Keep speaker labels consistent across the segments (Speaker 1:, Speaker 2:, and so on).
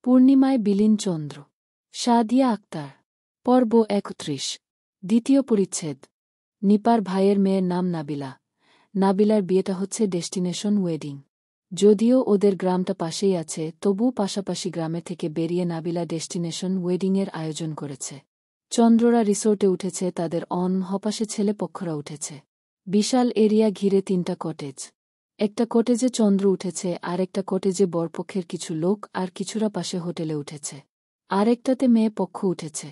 Speaker 1: পূর্ণিমায় বিলীন চন্দ্র। সাদিয়া আক্তার। পর্ব ৩১। দ্বিতীয় পরিচ্ছেদ। নিপার ভাইয়ের মেয়ের নাম নাবিলা। নাবিলার বিয়েটা হচ্ছে ডেস্টিনেশন ওয়েডিং। যদিও ওদের গ্রামটা পাশেই আছে, তবুও পাশাপাশি গ্রামে থেকে বেরিয়ে নাবিলা ডেস্টিনেশন ওয়েডিংয়ের আয়োজন করেছে। চন্দ্ররা রিসোর্টে উঠেছে, তাদের হপাশে ছেলেপক্ষরা উঠেছে। বিশাল এরিয়া ঘিরে ৩টা কটেজ। একটা কটেজে চন্দ্র উঠেছে, আরেকটা কটেজে বরপক্ষের কিছু লোক আর কিছুরা পাশে হোটেলে উঠেছে। আরেকটাতে মেয়ে পক্ষ উঠেছে।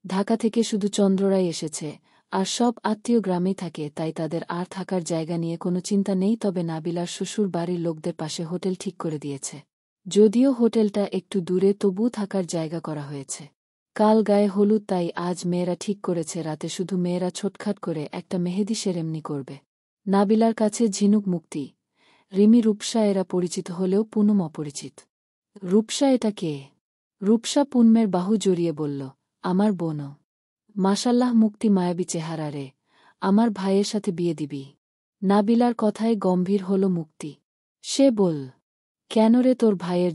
Speaker 1: ঢাকা থেকে শুধু চন্দ্ররাই এসেছে, আর সব আত্মীয় গ্রামেই থাকে, তাই তাদের আর থাকার জায়গা নিয়ে কোনো চিন্তা নেই। তবে নাবিলার শ্বশুর বাড়ির লোকদের পাশে হোটেল ঠিক করে দিয়েছে। যদিও হোটেলটা একটু দূরে, তবুও থাকার জায়গা করা হয়েছে। কাল গায়ে হলুদ, তাই আজ মেয়েরা ঠিক করেছে রাতে শুধু মেয়েরা ছোটখাট করে একটা মেহেদি সেরেমনি করবে। নাবিলার কাছে ঝিনুক, মুক্তি, রিমি, রূপসা এরা পরিচিত হলেও পুনম অপরিচিত। রূপসা এটা কে? রূপসা পুনমের বাহু জড়িয়ে বলল, আমার বোনও। মাশাল্লাহ, মুক্তি মায়াবী চেহারা রে, আমার ভাইয়ের সাথে বিয়ে দিবি? নাবিলার কথায় গম্ভীর হল মুক্তি। সে বল, কেন রে, তোর ভাইয়ের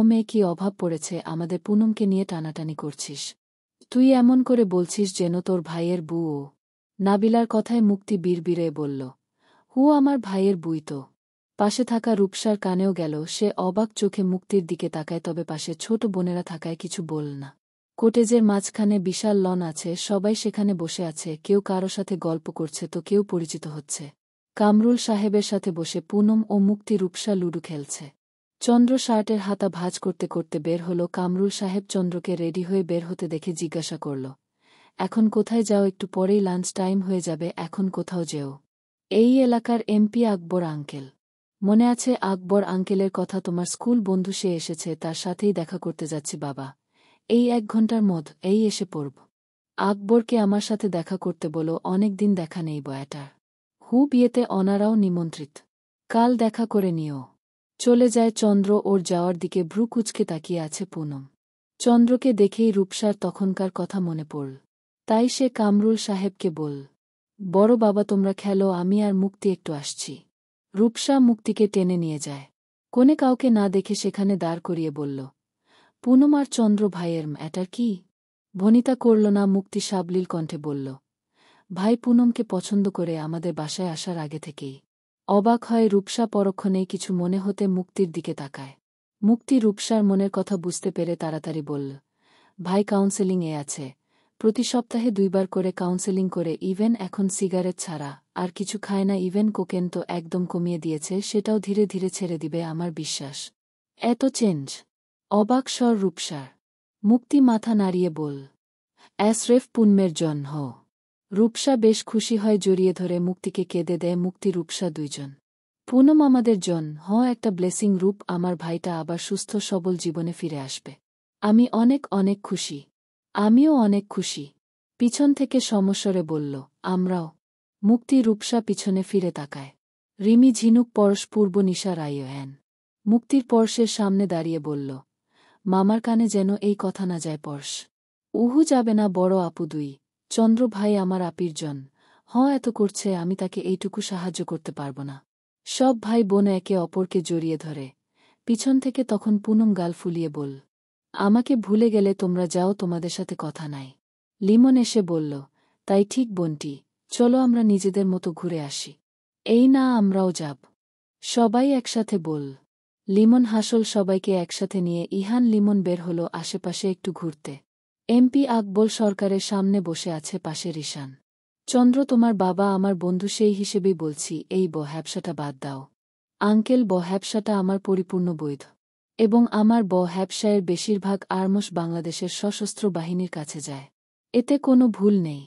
Speaker 1: মেয়ে কি অভাব পড়েছে? আমাদের পুনমকে নিয়ে টানাটানি করছিস? তুই এমন করে বলছিস যেন তোর ভাইয়ের বুও। নাবিলার কথায় মুক্তি বিড়বিড়ে বলল, আমার ভাইয়ের বুই তো। পাশে থাকা রূপসার কানেও গেল, সে অবাক চোখে মুক্তির দিকে তাকায়, তবে পাশে ছোট বোনেরা থাকায় কিছু বল না। কোটেজের মাঝখানে বিশাল লন আছে, সবাই সেখানে বসে আছে, কেউ কারো সাথে গল্প করছে তো কেউ পরিচিত হচ্ছে। কামরুল সাহেবের সাথে বসে পুনম ও মুক্তি রূপসা লুডু খেলছে। চন্দ্র শার্টের হাতা ভাঁজ করতে করতে বের হল। কামরুল সাহেব চন্দ্রকে রেডি হয়ে বের হতে দেখে জিজ্ঞাসা করল, এখন কোথায় যাও? একটু পরেই লাঞ্চ টাইম হয়ে যাবে, এখন কোথাও যেও? এই এলাকার এমপি আকবর আঙ্কেল। মনে আছে আকবর আঙ্কেলের কথা? তোমার স্কুল বন্ধু, সে এসেছে, তার সাথেই দেখা করতে যাচ্ছি বাবা। এই ১ ঘন্টার এই এসে পড়ব। আকবরকে আমার সাথে দেখা করতে বলো, অনেক দিন দেখা নেই বয়াটার। বিয়েতে অনারাও নিমন্ত্রিত, কাল দেখা করে নিও। চলে যায় চন্দ্র। ওর যাওয়ার দিকে ভ্রু কুচকে তাকিয়ে আছে পুনম। চন্দ্রকে দেখেই রূপসার তখনকার কথা মনে পড়ল, তাই সে কামরুল সাহেবকে বল, বড় বাবা তোমরা খেলো, আমি আর মুক্তি একটু আসছি। রূপসা মুক্তিকে টেনে নিয়ে যায়। কোনে কাউকে না দেখে সেখানে দাঁড় করিয়ে বলল, পুনম আর চন্দ্র ভাইয়ের ম্যাটার কি? ভনিতা করল না। মুক্তি সাবলীল কণ্ঠে বলল, ভাই পুনমকে পছন্দ করে আমাদের বাসায় আসার আগে থেকেই। অবাক হয় রূপসা, পরক্ষণেই কিছু মনে হতে মুক্তির দিকে তাকায়। মুক্তি রূপসার মনের কথা বুঝতে পেরে তাড়াতাড়ি বলল, ভাই কাউন্সেলিং-এ আছে, প্রতি সপ্তাহে 2 বার করে কাউন্সেলিং করে, ইভেন এখন সিগারেট ছাড়া আর কিছু খায় না, ইভেন কোকেন তো একদম কমিয়ে দিয়েছে, সেটাও ধীরে ধীরে ছেড়ে দিবে, আমার বিশ্বাস। এত চেঞ্জ! অবাক স্বর রূপসার। মুক্তি মাথা নাড়িয়ে বল, স্রেফ পুনমের জন্য। রূপসা বেশ খুশি হয়, জড়িয়ে ধরে মুক্তিকে কেঁদে দেয়। মুক্তি রূপসা দুইজন। পুনম আমাদের একটা ব্লেসিং। রূপ, আমার ভাইটা আবার সুস্থ সবল জীবনে ফিরে আসবে। আমি অনেক অনেক খুশি। আমিও অনেক খুশি, পিছন থেকে সমস্বরে বলল, আমরাও। মুক্তি রূপসা পিছনে ফিরে তাকায়। রিমি ঝিনুক পরশ পূর্ব নিশা রায়ন মুক্তির পরশের সামনে দাঁড়িয়ে বলল, মামার কানে যেন এই কথা না যায় পরশ। যাবে না বড় আপু, 2 চন্দ্র ভাই আমার আপির এত করছে, আমি তাকে এইটুকু সাহায্য করতে পারব না। সব ভাই বোন একে অপরকে জড়িয়ে ধরে। পিছন থেকে তখন পুনম গাল ফুলিয়ে বল, আমাকে ভুলে গেলে তোমরা যাও, তোমাদের সাথে কথা নাই। লিমন এসে বলল, তাই ঠিক বোনটি, চলো আমরা নিজেদের মতো ঘুরে আসি। এই না, আমরাও যাব। সবাই একসাথে বল। লিমন হাসল। সবাইকে একসাথে নিয়ে ইহান লিমন বের হল আশেপাশে একটু ঘুরতে। এমপি আকবর সরকারের সামনে বসে আছে, পাশে রিশান। চন্দ্র তোমার বাবা আমার বন্ধু, সেই হিসেবেই বলছি, এই হ্যাবসাটা বাদ দাও। আঙ্কেল, হ্যাবসাটা আমার পরিপূর্ণ বৈধ, এবং আমার হ্যাবসায়ের বেশিরভাগ আর্মস বাংলাদেশের সশস্ত্র বাহিনীর কাছে যায়, এতে কোনো ভুল নেই।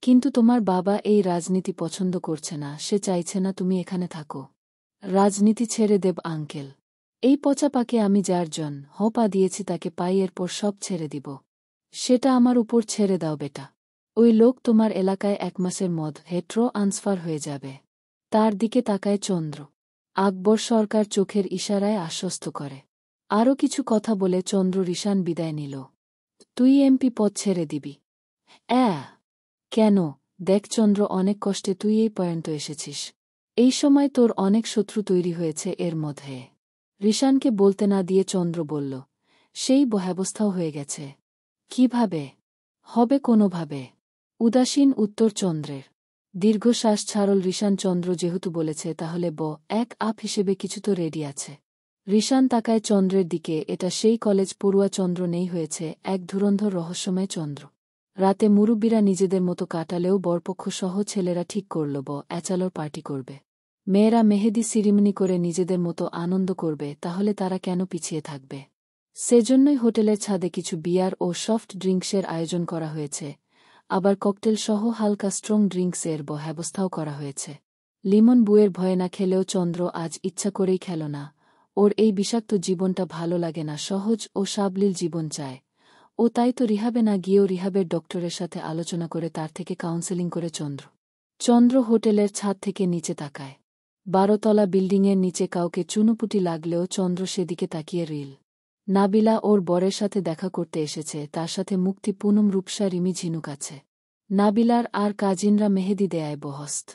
Speaker 1: কিন্তু তোমার বাবা এই রাজনীতি পছন্দ করছে না, সে চাইছে না তুমি এখানে থাকো। রাজনীতি ছেড়ে দেব আঙ্কেল। এই পচা পাকে আমি যার পা দিয়েছি তাকে পাই, এরপর সব ছেড়ে দিব। সেটা আমার উপর ছেড়ে দাও বেটা। ওই লোক তোমার এলাকায় 1 মাসের ট্রান্সফার হয়ে যাবে। তার দিকে তাকায় চন্দ্র। আকবর সরকার চোখের ইশারায় আশ্বস্ত করে। আরও কিছু কথা বলে চন্দ্র রিশান বিদায় নিল। তুই এমপি পদ ছেড়ে দিবি? কেন? দেখ চন্দ্র, অনেক কষ্টে তুই এই পর্যন্ত এসেছিস। এই সময় তোর অনেক শত্রু তৈরি হয়েছে এর মধ্যে। রিশানকে বলতে না দিয়ে চন্দ্র বলল, সেই ব্যবস্থাও হয়ে গেছে। কিভাবে হবে? কোনোভাবে। উদাসীন উত্তর চন্দ্রের। দীর্ঘশ্বাস ছাড়ল রিশান। চন্দ্র যেহেতু বলেছে তাহলে এক আপ হিসেবে কিছু তো রেডি আছে। রিশান তাকায় চন্দ্রের দিকে। এটা সেই কলেজ পড়ুয়া চন্দ্র নেই, হয়েছে এক ধুরন্ধর রহস্যময় চন্দ্র। রাতে মুরব্বীরা নিজেদের মতো কাটালেও বরপক্ষসহ ছেলেরা ঠিক করল অ্যাচালোর পার্টি করবে। মেয়েরা মেহেদি সিরিমনি করে নিজেদের মতো আনন্দ করবে। তাহলে তারা কেন পিছিয়ে থাকবে? সেজন্যই হোটেলের ছাদে কিছু বিয়ার ও সফট ড্রিঙ্কসের আয়োজন করা হয়েছে। আবার ককটেল সহ হালকা স্ট্রং ড্রিঙ্কসের ব্যবস্থাও করা হয়েছে। লিমন বুয়ের ভয়ে না খেলেও চন্দ্র আজ ইচ্ছা করেই খেল না। ওর এই বিষাক্ত জীবনটা ভালো লাগে না, সহজ ও সাবলীল জীবন চায় ও। তাই তো রিহাবে না গিয়েও রিহাবের ডক্টরের সাথে আলোচনা করে তার থেকে কাউন্সেলিং করে চন্দ্র হোটেলের ছাদ থেকে নিচে তাকায়। 12 তলা বিল্ডিংয়ের নিচে কাউকে চুনোপুটি লাগলেও চন্দ্র সেদিকে তাকিয়ে রিল। নাবিলা ওর বরের সাথে দেখা করতে এসেছে, তার সাথে মুক্তি, পুনম, রূপসা, রিমি, ঝিনুক আছে। নাবিলার আর কাজিনরা মেহেদি দেয়ায় বহস্ত।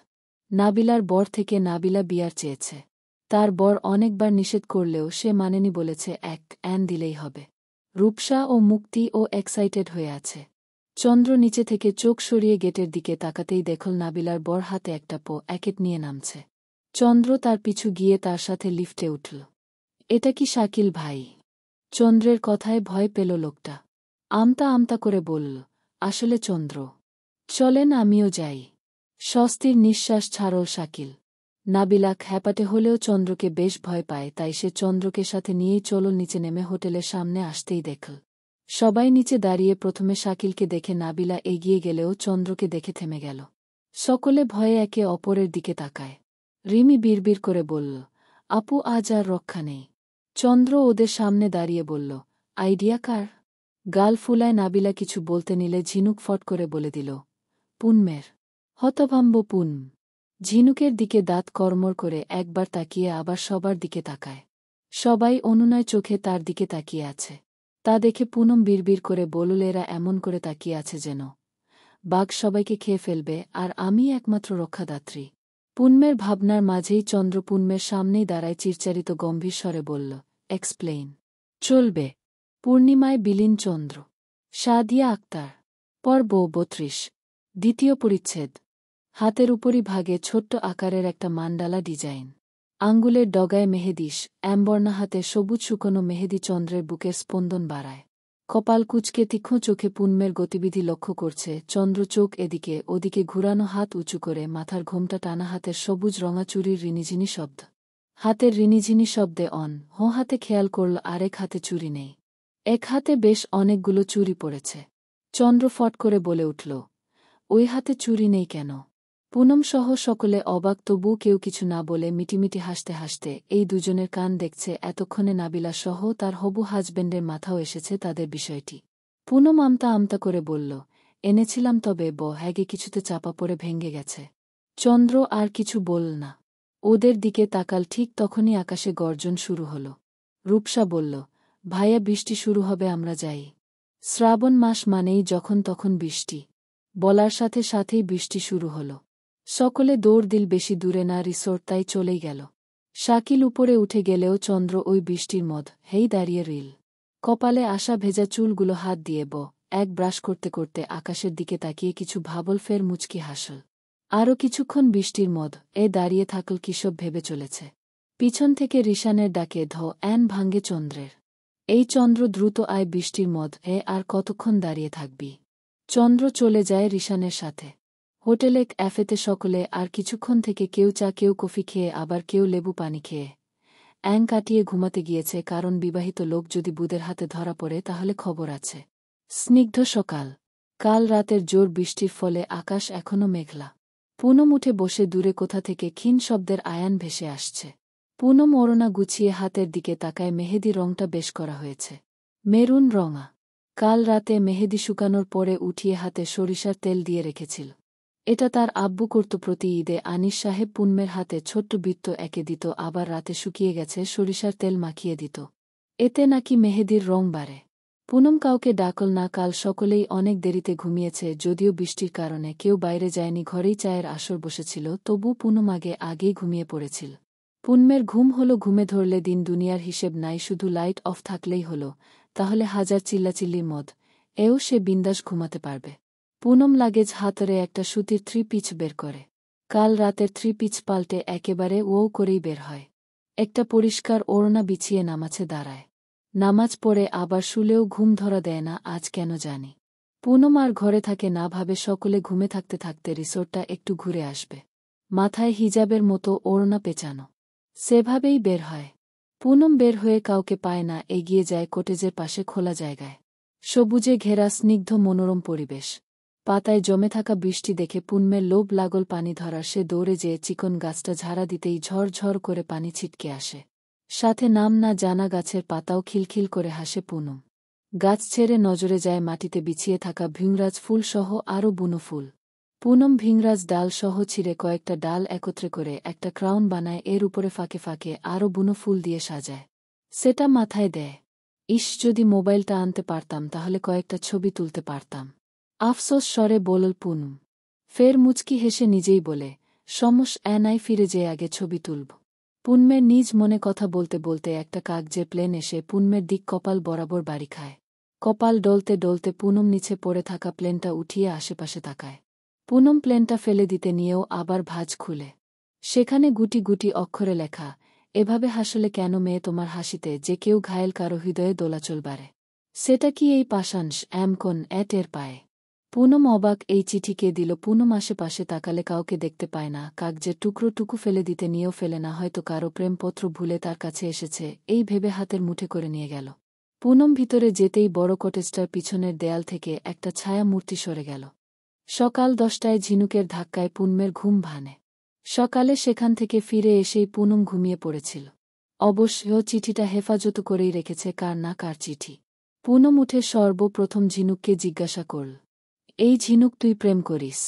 Speaker 1: নাবিলার বর থেকে নাবিলা বিয়ার চেয়েছে। তার বর অনেকবার নিষেধ করলেও সে মানেনি, বলেছে এক অ্যান দিলেই হবে। রূপসা ও মুক্তি ও এক্সাইটেড হয়ে আছে। চন্দ্র নিচে থেকে চোখ সরিয়ে গেটের দিকে তাকাতেই দেখল নাবিলার বর হাতে একটা প্যাকেট নিয়ে নামছে। চন্দ্র তার পিছু গিয়ে তার সাথে লিফটে উঠল। এটা কি শাকিল ভাই? চন্দ্রের কথায় ভয় পেল লোকটা। আমতা আমতা করে বলল, আসলে চন্দ্র। চলেন আমিও যাই। স্বস্তির নিঃশ্বাস ছাড়ল শাকিল। নাবিলা খ্যাপাটে হলেও চন্দ্রকে বেশ ভয় পায়, তাই সে চন্দ্রকে সাথে নিয়েই চলল নিচে। নেমে হোটেলের সামনে আসতেই দেখল সবাই নিচে দাঁড়িয়ে। প্রথমে শাকিলকে দেখে নাবিলা এগিয়ে গেলেও চন্দ্রকে দেখে থেমে গেল। সকলে ভয়ে একে অপরের দিকে তাকায়। রিমি বিড়বিড় করে বলল, আপু আজ আর রক্ষা নেই। চন্দ্র ওদের সামনে দাঁড়িয়ে বলল, আইডিয়া কার? গাল ফুলায় নাবিলা কিছু বলতে নিলে ঝিনুক ফট করে বলে দিল, পুনমের। হতভম্ব পুনম ঝিনুকের দিকে দাঁত কর্মর করে একবার তাকিয়ে আবার সবার দিকে তাকায়। সবাই অনুনয় চোখে তার দিকে তাকিয়ে আছে। তা দেখে পুনম বিড়বিড় করে বলল, এরা এমন করে তাকিয়ে আছে যেন বাঘ সবাইকে খেয়ে ফেলবে আর আমি একমাত্র রক্ষাদাত্রী। পুনমের ভাবনার মাঝেই চন্দ্র পুনমের সামনেই দাঁড়ায় চিরচারিত গম্ভীর স্বরে বলল, এক্সপ্লেইন। চলবে। পূর্ণিমায় বিলীন চন্দ্র। সাদিয়া আক্তার। পর্ব 32। দ্বিতীয় পরিচ্ছেদ। হাতের উপরিভাগে ছোট্ট আকারের একটা মান্ডালা ডিজাইন। আঙ্গুলের ডগায় মেহেদিস, অ্যাম্বর্ণা হাতে সবুজ শুকনো মেহেদি। চন্দ্রের বুকের স্পন্দন বাড়ায়। কপাল কুঁচকে তীক্ষ্ণ চোখে পুনমের গতিবিধি লক্ষ্য করছে চন্দ্র। চোখ এদিকে ওদিকে ঘুরানো, হাত উঁচু করে মাথার ঘোমটা টানা, হাতের সবুজ রঙা চুরির রিনিঝিনি শব্দ। হাতের রিনিঝিনি শব্দে হাতে খেয়াল করল আরেক হাতে চুরি নেই। এক হাতে বেশ অনেকগুলো চুরি পড়েছে। চন্দ্র ফট করে বলে উঠল, ওই হাতে চুরি নেই কেন? পুনম সহ সকলে অবাক, তবুও কেউ কিছু না বলে মিটিমিটি হাসতে হাসতে এই দুজনের কান দেখছে। এতক্ষণে নাবিলা সহ তার হবু হাজবেন্ডের মাথাও এসেছে তাদের বিষয়টি। পুনম আমতা আমতা করে বলল, এনেছিলাম, তবে হ্যাগে কিছুতে চাপা পড়ে ভেঙে গেছে। চন্দ্র আর কিছু বলল না। ওদের দিকে তাকাল। ঠিক তখনই আকাশে গর্জন শুরু হল। রূপসা বলল, ভাইয়া বৃষ্টি শুরু হবে, আমরা যাই। শ্রাবণ মাস মানেই যখন তখন বৃষ্টি। বলার সাথে সাথেই বৃষ্টি শুরু হল। সকলে দৌড় দিল। বেশি দূরে না রিসোর্ট, তাই চলেই গেল। শাকিল উপরে উঠে গেলেও চন্দ্র ওই বৃষ্টির হেই দাঁড়িয়ে রিল। কপালে আসা ভেজা চুলগুলো হাত দিয়ে এক ব্রাশ করতে করতে আকাশের দিকে তাকিয়ে কিছু ভাবল, ফের মুচকি হাসল। আরও কিছুক্ষণ বৃষ্টির দাঁড়িয়ে থাকল। কিসব ভেবে চলেছে। পিছন থেকে রিশানের ডাকে অ্যান ভাঙ্গে চন্দ্রের। এই চন্দ্র, দ্রুত আয়, বৃষ্টির আর কতক্ষণ দাঁড়িয়ে থাকবি? চন্দ্র চলে যায় রিশানের সাথে। হোটেলে ক্যাফেতে সকলে আর কিছুক্ষণ থেকে কেউ চা, কেউ কফি খেয়ে, আবার কেউ লেবু পানি খেয়ে কাটিয়ে ঘুমাতে গিয়েছে। কারণ বিবাহিত লোক যদি বুদের হাতে ধরা পড়ে তাহলে খবর আছে। স্নিগ্ধ সকাল। কাল রাতের জোর বৃষ্টির ফলে আকাশ এখনো মেঘলা। পুনম উঠে বসে। দূরে কোথা থেকে ক্ষীণ শব্দের আয়ান ভেসে আসছে। পুনম ওড়না গুছিয়ে হাতের দিকে তাকায়। মেহেদি রংটা বেশ করা হয়েছে, মেরুন রঙা। কাল রাতে মেহেদি শুকানোর পরে উঠিয়ে হাতে সরিষার তেল দিয়ে রেখেছিল। এটা তার আব্বু করত প্রতি ঈদে। আনিস সাহেব পুনমের হাতে ছোট্ট বৃত্ত এঁকে দিত, আবার রাতে শুকিয়ে গেছে সরিষার তেল মাখিয়ে দিত। এতে নাকি মেহেদির রং বাড়ে। পুনম কাউকে ডাকল না। কাল সকলেই অনেক দেরিতে ঘুমিয়েছে। যদিও বৃষ্টির কারণে কেউ বাইরে যায়নি, ঘরেই চায়ের আসর বসেছিল, তবু পুনম আগেই ঘুমিয়ে পড়েছিল। পুনমের ঘুম হলো। ঘুমে ধরলে দিন দুনিয়ার হিসেব নাই, শুধু লাইট অফ থাকলেই হলো। তাহলে হাজার চিল্লাচিল্লির মদ এও সে বিন্দাস ঘুমাতে পারবে। পুনম লাগেজ হাতরে একটা সুতির 3 পিচ বের করে। কাল রাতের 3 পিচ পাল্টে একেবারে ও করেই বের হয়। একটা পরিষ্কার ওড়না বিছিয়ে নামাজে দাঁড়ায়। নামাজ পড়ে আবার শুলেও ঘুম ধরা দেয় না আজ কেন জানি। পুনম আর ঘরে থাকে না, ভাবে সকলে ঘুমে থাকতে থাকতে রিসোর্টটা একটু ঘুরে আসবে। মাথায় হিজাবের মতো ওড়না পেঁচানো। সেভাবেই বের হয়। পুনম বের হয়ে কাউকে পায় না, এগিয়ে যায় কটেজের পাশে খোলা জায়গায়। সবুজে ঘেরা স্নিগ্ধ মনোরম পরিবেশ। পাতায় জমে থাকা বৃষ্টি দেখে পুনমের লোভ লাগল পানি ধরার। সে দৌড়ে যেয়ে চিকন গাছটা ঝাড়া দিতেই ঝরঝর করে পানি ছিটকে আসে। সাথে নাম না জানা গাছের পাতাও খিলখিল করে হাসে পুনম। গাছ ছেড়ে নজরে যায় মাটিতে বিছিয়ে থাকা ভৃংরাজ ফুলসহ আরও বুনো ফুল। পুনম ভৃংরাজ ডাল সহ ছিঁড়ে কয়েকটা ডাল একত্রে করে একটা ক্রাউন বানায়, এর উপরে ফাঁকে ফাঁকে আরও বুনো ফুল দিয়ে সাজায়। সেটা মাথায় দেয়। ইস, যদি মোবাইলটা আনতে পারতাম তাহলে কয়েকটা ছবি তুলতে পারতাম। আফসোস স্বরে বলল পুনম। ফের মুচকি হেসে নিজেই বলে, নাই, ফিরে যেয়ে আগে ছবি তুলব। পুনমের নিজ মনে কথা বলতে বলতে একটা কাগজের প্লেন এসে পুনমের দিক কপাল বরাবর বাড়ি খায়। কপাল ডলতে ডলতে পুনম নিচে পড়ে থাকা প্লেনটা উঠিয়ে আশেপাশে তাকায়। পুনম প্লেনটা ফেলে দিতে নিয়েও আবার ভাঁজ খুলে। সেখানে গুটি গুটি অক্ষরে লেখা, এভাবে হাসলে কেন মেয়ে তোমার হাসিতে যে কেউ ঘায়েল, কারো হৃদয়ে দোলাচল বাড়ে। সেটা কি এই পাষাণস এমকন টের পায়। পুনম অবাক, এই চিঠি কে দিল? পুনম আশেপাশে তাকালে কাউকে দেখতে পায় না। কাগজের টুকরো ফেলে দিতে নিয়েও ফেলে না, হয়তো কারো প্রেমপত্র ভুলে তার কাছে এসেছে এই ভেবে হাতের মুঠে করে নিয়ে গেল। পুনম ভিতরে যেতেই বড় কটেজটার পিছনের দেয়াল থেকে একটা ছায়া মূর্তি সরে গেল। সকাল 10টায় ঝিনুকের ধাক্কায় পুনমের ঘুম ভাঙে। সকালে সেখান থেকে ফিরে এসেই পুনম ঘুমিয়ে পড়েছিল। অবশ্য চিঠিটা হেফাজত করেই রেখেছে। কার না কার চিঠি। পুনম উঠে সর্বপ্রথম ঝিনুককে জিজ্ঞাসা করল, এই ঝিনুক, তুই প্রেম করিস?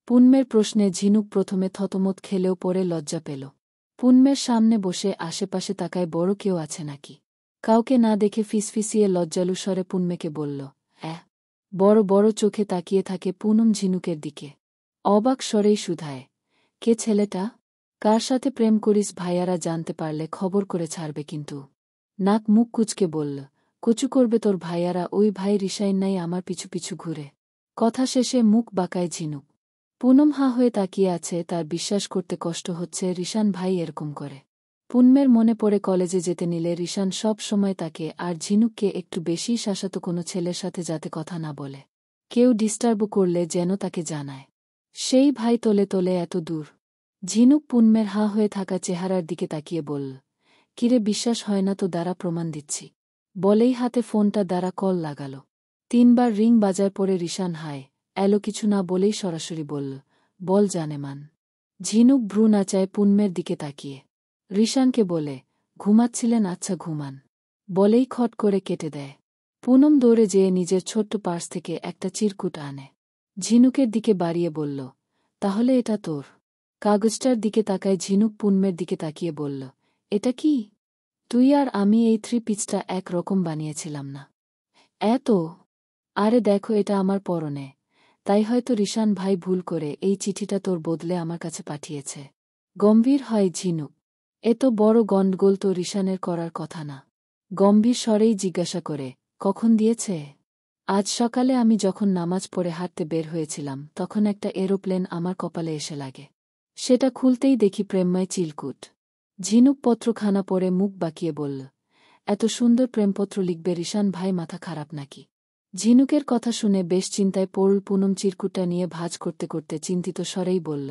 Speaker 1: পুনমের প্রশ্নে ঝিনুক প্রথমে থতমত খেলেও পরে লজ্জা পেল। পুনমের সামনে বসে আশেপাশে তাকায়, বড় কেউ আছে নাকি? কাউকে না দেখে ফিসফিসিয়ে লজ্জালু স্বরে পুনমেকে বলল, বড় বড় চোখে তাকিয়ে থাকে পুনম ঝিনুকের দিকে। অবাক স্বরেই শুধায়, কে ছেলেটা? কার সাথে প্রেম করিস? ভাইয়ারা জানতে পারলে খবর করে ছাড়বে কিন্তু। নাক মুখ কুচকে বলল, কচু করবে তোর ভাইয়ারা? ওই ভাই রিসাইন নাই আমার পিছু পিছু ঘুরে। কথা শেষে মুখ বাঁকায় ঝিনুক। পুনম হা হয়ে তাকিয়ে আছে, তার বিশ্বাস করতে কষ্ট হচ্ছে রিশান ভাই এরকম করে। পুনমের মনে পড়ে কলেজে যেতে নিলে রিশান সব সময় তাকে আর ঝিনুককে একটু বেশি শাসাত, কোনো ছেলের সাথে যাতে কথা না বলে। কেউ ডিস্টার্ব করলে যেন তাকে জানায়। সেই ভাই তোলে তোলে এত দূর। ঝিনুক পুনমের হা হয়ে থাকা চেহারার দিকে তাকিয়ে বলল, কিরে, বিশ্বাস হয় না তো? দ্বারা প্রমাণ দিচ্ছি। বলেই হাতে ফোনটা দ্বারা কল লাগাল। 3বার রিং বাজার পরে রিশান হায় এলো কিছু না বলেই সরাসরি বলল, বল জানেমান। ঝিনুক ভ্রু নাচায় পুনমের দিকে তাকিয়ে। রিশানকে বলে, ঘুমাচ্ছিলেন? আচ্ছা ঘুমান। বলেই খট করে কেটে দেয়। পুনম দৌড়ে যেয়ে নিজের ছোট্ট পার্স থেকে একটা চিরকুট আনে। ঝিনুকের দিকে বাড়িয়ে বলল, তাহলে এটা তোর? কাগজটার দিকে তাকায় ঝিনুক পুনমের দিকে তাকিয়ে বলল, এটা কি? তুই আর আমি এই 3 পিচটা এক রকম বানিয়েছিলাম না? আরে দেখো, এটা আমার পরনে। তাই হয়তো রিশান ভাই ভুল করে এই চিঠিটা তোর বদলে আমার কাছে পাঠিয়েছে। গম্ভীর হয় ঝিনুক। এত বড় গন্ডগোল তো রিশানের করার কথা না। গম্ভীর স্বরেই জিজ্ঞাসা করে, কখন দিয়েছে? আজ সকালে আমি যখন নামাজ পড়ে হাঁটতে বের হয়েছিলাম তখন একটা এরোপ্লেন আমার কপালে এসে লাগে। সেটা খুলতেই দেখি প্রেমময় চিলকুট। ঝিনুক পত্রখানা পড়ে মুখ বাঁকিয়ে বলল, এত সুন্দর প্রেমপত্র লিখবে রিশান ভাই? মাথা খারাপ নাকি? ঝিনুকের কথা শুনে বেশ চিন্তায় পড়ল পুনম। চিরকুটটা নিয়ে ভাঁজ করতে করতে চিন্তিত স্বরেই বলল,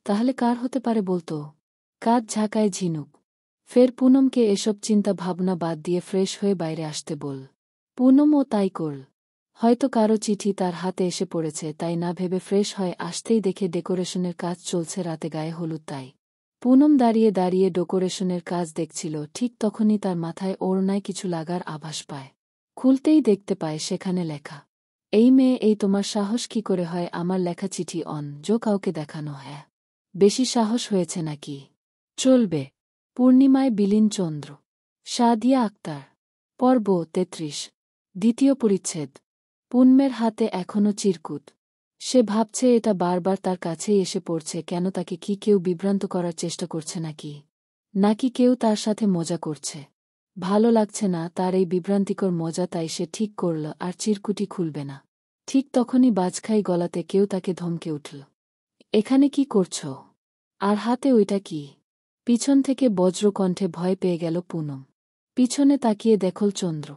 Speaker 1: তাহলে কার হতে পারে বলতো? কাঁধ ঝাঁকায় ঝিনুক। ফের পুনমকে এসব চিন্তা ভাবনা বাদ দিয়ে ফ্রেশ হয়ে বাইরে আসতে বল। পুনমও তাই করল। হয়তো কারো চিঠি তার হাতে এসে পড়েছে, তাই না ভেবে ফ্রেশ হয়ে আসতেই দেখে ডেকোরেশনের কাজ চলছে রাতে গায়ে হলুদ। তাই পুনম দাঁড়িয়ে দাঁড়িয়ে ডেকোরেশনের কাজ দেখছিল। ঠিক তখনই তার মাথায় ওড়নায় কিছু লাগার আভাস পায়। খুলতেই দেখতে পায় সেখানে লেখা, এই মেয়ে, এই তোমার সাহস কি করে হয় আমার লেখা চিঠি কাউকে দেখানো? বেশি সাহস হয়েছে নাকি? চলবে। পূর্ণিমায় বিলীন চন্দ্র। সাদিয়া আক্তার। পর্ব 33। দ্বিতীয় পরিচ্ছেদ। পুনমের হাতে এখনো চিরকুট। সে ভাবছে এটা বারবার তার কাছেই এসে পড়ছে কেন? তাকে কি কেউ বিভ্রান্ত করার চেষ্টা করছে নাকি কেউ তার সাথে মজা করছে? ভালো লাগছে না তার এই বিভ্রান্তিকর মজা, তাই সে ঠিক করল আর চিরকুটি খুলবে না। ঠিক তখনই বাজখাই গলাতে কেউ তাকে ধমকে উঠল। এখানে কি করছ? আর হাতে ওইটা কি? পিছন থেকে বজ্রকণ্ঠে ভয় পেয়ে গেল পুনম। পিছনে তাকিয়ে দেখল চন্দ্র।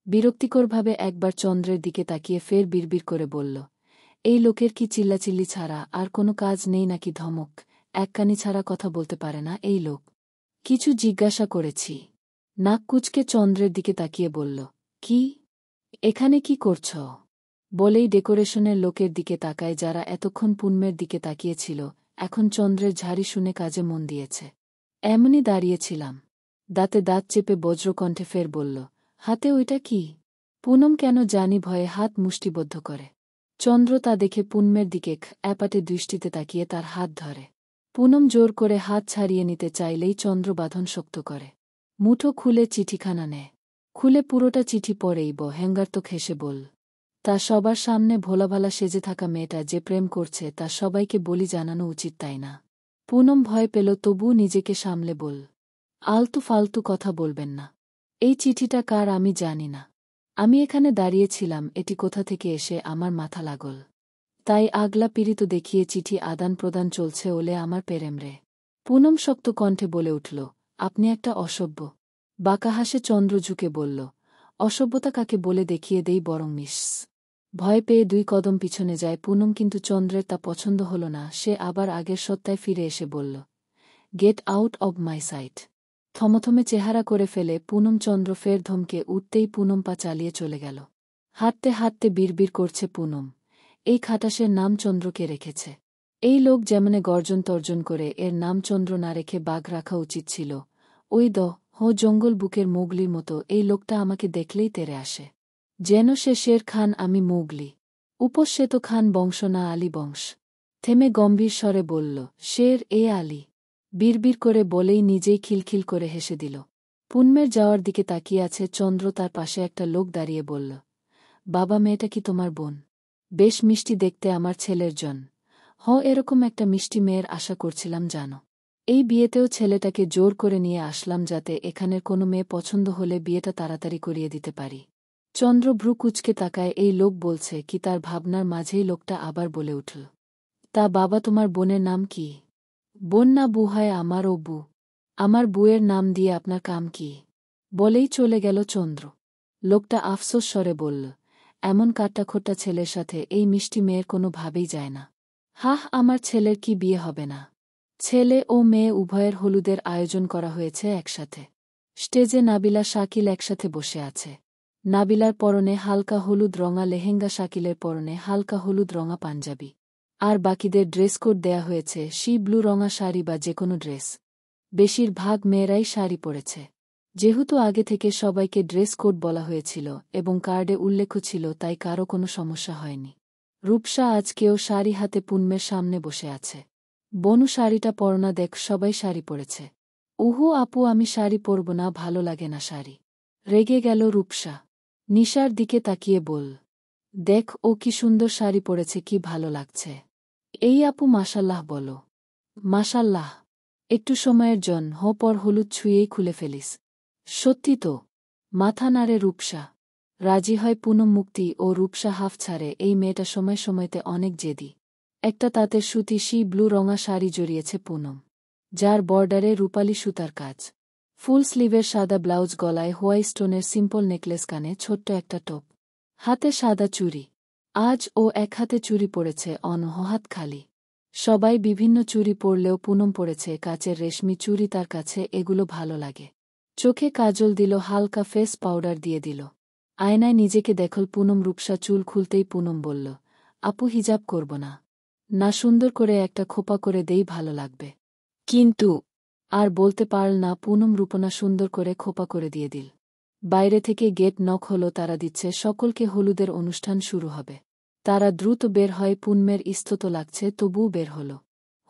Speaker 1: বিরক্তিকরভাবে একবার চন্দ্রের দিকে তাকিয়ে ফের বিড়বিড় করে বলল, এই লোকের কি চিল্লাচিল্লি ছাড়া আর কোনো কাজ নেই নাকি? ধমক, এক কানি ছাড়া কথা বলতে পারে না এই লোক? কিছু জিজ্ঞাসা করেছি। নাক কুঁচকে চন্দ্রের দিকে তাকিয়ে বলল, কি? এখানে কি করছ? বলেই ডেকোরেশনের লোকের দিকে তাকায়, যারা এতক্ষণ পুনমের দিকে তাকিয়েছিল, এখন চন্দ্রের ঝাড়ি শুনে কাজে মন দিয়েছে। এমনই দাঁড়িয়েছিলাম। দাঁতে দাঁত চেপে বজ্রকণ্ঠে ফের বলল, হাতে ওইটা কি? পুনম কেন জানি ভয়ে হাত মুষ্টিবদ্ধ করে। চন্দ্র তা দেখে পুনমের দিকে অ্যাপাটে দৃষ্টিতে তাকিয়ে তার হাত ধরে। পুনম জোর করে হাত ছাড়িয়ে নিতে চাইলেই চন্দ্র বাঁধন শক্ত করে। মুঠো খুলে চিঠিখানা নেয়। খুলে পুরোটা চিঠি পড়েই ব্যঙ্গাত্মক হেসে বল, তা সবার সামনে ভোলাভালা সেজে থাকা মেয়েটা যে প্রেম করছে তা সবাইকে বলি জানানো উচিত, তাই না? পুনম ভয় পেল, তবুও নিজেকে সামলে বল, আলতু ফালতু কথা বলবেন না। এই চিঠিটা কার আমি জানি না। আমি এখানে দাঁড়িয়েছিলাম, এটি কোথা থেকে এসে আমার মাথা লাগল। তাই আগলা পীড়িত দেখিয়ে চিঠি আদান প্রদান চলছে ওলে আমার পেরেম রে। পুনম শক্ত কণ্ঠে বলে উঠল, আপনি একটা অসভ্য। বাঁকা হাসে চন্দ্র ঝুঁকে বলল, অসভ্যতা কাকে বলে দেখিয়ে দেই বরং মিস। ভয় পেয়ে 2 কদম পিছনে যায় পুনম, কিন্তু চন্দ্রের তা পছন্দ হল না। সে আবার আগের সত্তায় ফিরে এসে বলল, get out of my sight. থমথমে চেহারা করে ফেলে পুনম। চন্দ্র ফের ধমকে উঠতেই পুনম পা চালিয়ে চলে গেল। হাঁটতে হাঁটতে বিড়বিড় করছে পুনম, এই খাটাসের নাম চন্দ্রকে রেখেছে। এই লোক যেমনে গর্জন তর্জন করে, এর নাম চন্দ্র না রেখে বাঘ রাখা উচিত ছিল। ওই জঙ্গল বুকের মোগলির মতো এই লোকটা আমাকে দেখলেই তেরে আসে, যেন সে শের খান, আমি মোগলি। সে তো খান বংশ না আলী বংশ। থেমে গম্ভীর স্বরে বলল, শের এ আলী। বিড়বিড় করে বলেই নিজেই খিলখিল করে হেসে দিল। পুনমের যাওয়ার দিকে তাকিয়ে আছে চন্দ্র। তার পাশে একটা লোক দাঁড়িয়ে বলল, বাবা, মেয়েটা কি তোমার বোন? বেশ মিষ্টি দেখতে আমার ছেলের জন। এরকম একটা মিষ্টি মেয়ের আশা করছিলাম জানো। এই বিয়েতেও ছেলেটাকে জোর করে নিয়ে আসলাম, যাতে এখানের কোনো মেয়ে পছন্দ হলে বিয়েটা তাড়াতাড়ি করিয়ে দিতে পারি। চন্দ্র ভ্রু কুঁচকে তাকায়, এই লোক বলছে কি? তার ভাবনার মাঝেই লোকটা আবার বলে উঠল, তা বাবা, তোমার বোনের নাম কি? বোন না বু হয় আমারও বু। আমার বুয়ের নাম দিয়ে আপনার কাম কি? বলেই চলে গেল চন্দ্র। লোকটা আফসোস স্বরে বলল, এমন কাট্টাখোট্টা ছেলের সাথে এই মিষ্টি মেয়ের কোনো ভাবেই যায় না। আমার ছেলের কি বিয়ে হবে না? ছেলে ও মেয়ে উভয়ের হলুদের আয়োজন করা হয়েছে একসাথে। স্টেজে নাবিলা শাকিল একসাথে বসে আছে। নাবিলার পরনে হালকা হলুদ রঙা লেহেঙ্গা, শাকিলের পরনে হালকা হলুদ রঙা পাঞ্জাবি। আর বাকিদের ড্রেস কোড দেয়া হয়েছে সি ব্লু রঙা শাড়ি বা যেকোনো ড্রেস। বেশিরভাগ মেয়েরাই শাড়ি পরেছে। যেহেতু আগে থেকে সবাইকে ড্রেস কোড বলা হয়েছিল এবং কার্ডে উল্লেখ ছিল, তাই কারও কোনো সমস্যা হয়নি। রূপসা আজকেও শাড়ি হাতে পুনমের সামনে বসে আছে। বনু, শাড়িটা পরনা দেখ, সবাই শাড়ি পরেছে। উহু আপু, আমি শাড়ি পরব না, ভালো লাগে না শাড়ি। রেগে গেল রূপসা। নিশার দিকে তাকিয়ে বল, দেখ ও কি সুন্দর শাড়ি পরেছে, কি ভালো লাগছে। এই আপু মাশাল্লাহ বলো। মাশাল্লাহ। একটু সময়ের পর হলুদ ছুঁয়েই খুলে ফেলিস। সত্যি তো? মাথা নাড়ে রূপসা। রাজি হয় পুনম। মুক্তি ও রূপসা হাফ ছাড়ে, এই মেয়েটা সময় সময়তে অনেক জেদি। একটা তাঁতের সুতি সি ব্লু রঙা শাড়ি জড়িয়েছে পুনম, যার বর্ডারে রূপালি সুতার কাজ। ফুল স্লিভের সাদা ব্লাউজ, গলায় হোয়াইট স্টোনের সিম্পল নেকলেস, কানে ছোট্ট একটা টপ, হাতে সাদা চুড়ি। আজ ও এক হাতে চুড়ি পরেছে, হাত খালি। সবাই বিভিন্ন চুড়ি পরলেও পুনম পরেছে কাচের রেশমি চুড়ি। তার কাছে এগুলো ভালো লাগে। চোখে কাজল দিল, হালকা ফেস পাউডার দিয়ে দিল। আয়নায় নিজেকে দেখল পুনম। রূপসা চুল খুলতেই পুনম বলল, আপু হিজাব করব না? না, সুন্দর করে একটা খোপা করে দেই, ভালো লাগবে। কিন্তু আর বলতে পারল না। পুনম রূপনা সুন্দর করে খোপা করে দিয়ে দিল। বাইরে থেকে গেট নক হলো, তারা দিচ্ছে সকলকে হলুদের অনুষ্ঠান শুরু হবে। তারা দ্রুত বের হয়। পুনমের ইস্তত লাগছে, তবুও বের হল।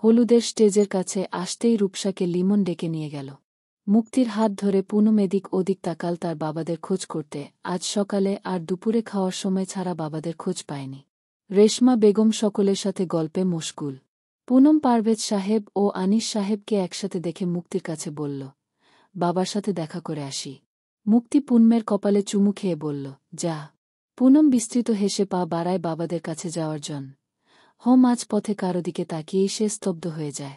Speaker 1: হলুদের স্টেজের কাছে আসতেই রূপসাকে লিমন ডেকে নিয়ে গেল। মুক্তির হাত ধরে পুনম এদিক ওদিক তাকাল তার বাবাদের খোঁজ করতে। আজ সকালে আর দুপুরে খাওয়ার সময় ছাড়া বাবাদের খোঁজ পায়নি। রেশমা বেগম সকলের সাথে গল্পে মশগুল। পুনম পারভেজ সাহেব ও আনিস সাহেবকে একসাথে দেখে মুক্তির কাছে বলল, বাবার সাথে দেখা করে আসি। মুক্তি পুনমের কপালে চুমু খেয়ে বলল, যা। পুনম বিস্তৃত হেসে পা বাড়ায় বাবাদের কাছে যাওয়ার জন্য। মাঝ পথে কারো দিকে তাকিয়েই সে স্তব্ধ হয়ে যায়।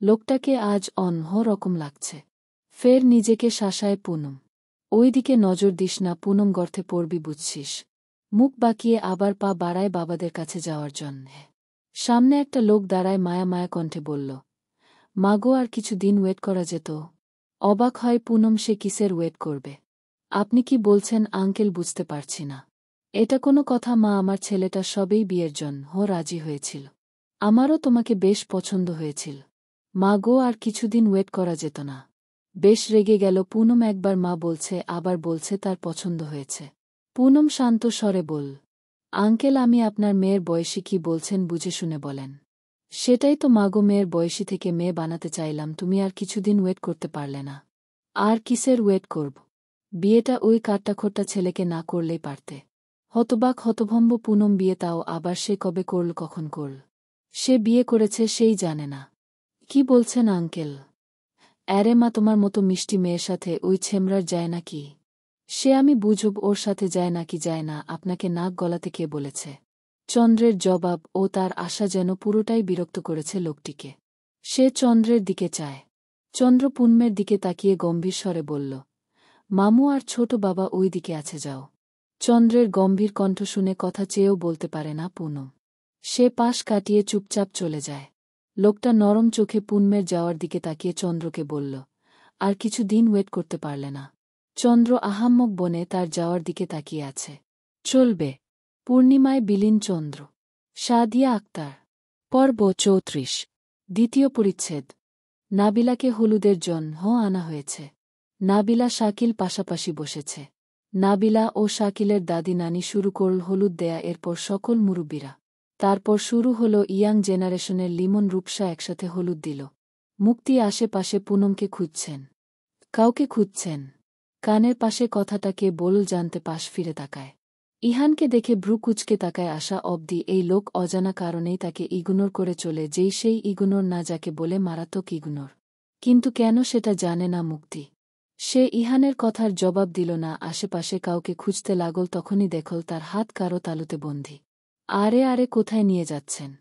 Speaker 1: লোকটাকে আজ অন্য রকম লাগছে। ফের নিজেকে শাসায় পুনম। ওই দিকে নজর দিস না, পুনম গর্তে পড়বি বুঝছিস। মুখ বাঁকিয়ে আবার পা বাড়ায় বাবাদের কাছে যাওয়ার জন্যে। সামনে একটা লোক দাঁড়ায় মায়া মায়া কণ্ঠে বলল, মাগো আর কিছু দিন ওয়েট করা যেত। অবাক হয় পুনম, সে কিসের ওয়েট করবে? আপনি কি বলছেন আঙ্কেল, বুঝতে পারছি না। এটা কোনো কথা মা, আমার ছেলেটা সবেই বিয়ের জন্য রাজি হয়েছিল। আমারও তোমাকে বেশ পছন্দ হয়েছিল। মা গো, আর কিছুদিন ওয়েট করা যেত না? বেশ রেগে গেল পুনম, একবার মা বলছে আবার বলছে তার পছন্দ হয়েছে। পুনম শান্ত স্বরে বল, আঙ্কেল আমি আপনার মেয়ের বয়সী, কি বলছেন বুঝে শুনে বলেন। সেটাই তো মাগো, মেয়ের বয়সী থেকে মেয়ে বানাতে চাইলাম, তুমি আর কিছুদিন ওয়েট করতে পারলে না। আর কিসের ওয়েট করব? বিয়েটা ওই কাট্টাখোট্টা ছেলেকে না করলেই পারতে। হতবাক হতভম্ব পুনম, বিয়ে তাও আবার সে কবে করল, কখন করল? সে বিয়ে করেছে সেই জানে না। কি বলছেন আঙ্কেল? আরে মা, তোমার মতো মিষ্টি মেয়ের সাথে ওই ছেমরার যায় নাকি? সে আমি বুঝব, ওর সাথে যায় নাকি যায় না আপনাকে নাক গলাতে কে বলেছে? চন্দ্রের জবাব ও তার আশা যেন পুরোটাই বিরক্ত করেছে লোকটিকে। সে চন্দ্রের দিকে চায়। চন্দ্র পুনমের দিকে তাকিয়ে গম্ভীর স্বরে বলল, মামু আর ছোট বাবা ওই দিকে আছে, যাও। চন্দ্রের গম্ভীর কণ্ঠ শুনে কথা চেয়েও বলতে পারে না পুনম। সে পাশ কাটিয়ে চুপচাপ চলে যায়। লোকটা নরম চোখে পুনমের যাওয়ার দিকে তাকিয়ে চন্দ্রকে বলল, আর কিছু দিন ওয়েট করতে পারলে না? চন্দ্র আহাম্মক বনে তার যাওয়ার দিকে তাকিয়ে আছে। চলবে। পূর্ণিমায় বিলীন চন্দ্র। সাদিয়া আক্তার। পর্ব ৩৪। দ্বিতীয় পরিচ্ছেদ। নাবিলাকে হলুদের জন্য আনা হয়েছে। নাবিলা শাকিল পাশাপাশি বসেছে। নাবিলা ও শাকিলের দাদি নানি শুরু করল হলুদ দেয়া, এরপর সকল মুরব্বীরা। তারপর শুরু হলো ইয়াং জেনারেশনের লিমন রূপসা একসাথে হলুদ দিল। মুক্তি আশেপাশে পুনমকে খুঁজছেন। কাউকে খুঁজছেন। কানের পাশে কথাটাকে বল জানতে পাশ ফিরে তাকায়। ইহানকে দেখে ভ্রু কুচকে তাকায় আসা অবধি এই লোক অজানা কারণেই তাকে ইগনোর করে চলে, যেই সেই ইগনোর না যাকে বলে মারাত্মক ইগনোর। কিন্তু কেন সেটা জানে না মুক্তি। সে ইহানের কথার জবাব দিল না, আশেপাশে কাউকে খুঁজতে লাগল, তখনই দেখল তার হাত কারো তালুতে বন্দী। আরে আরে, কোথায় নিয়ে যাচ্ছেন?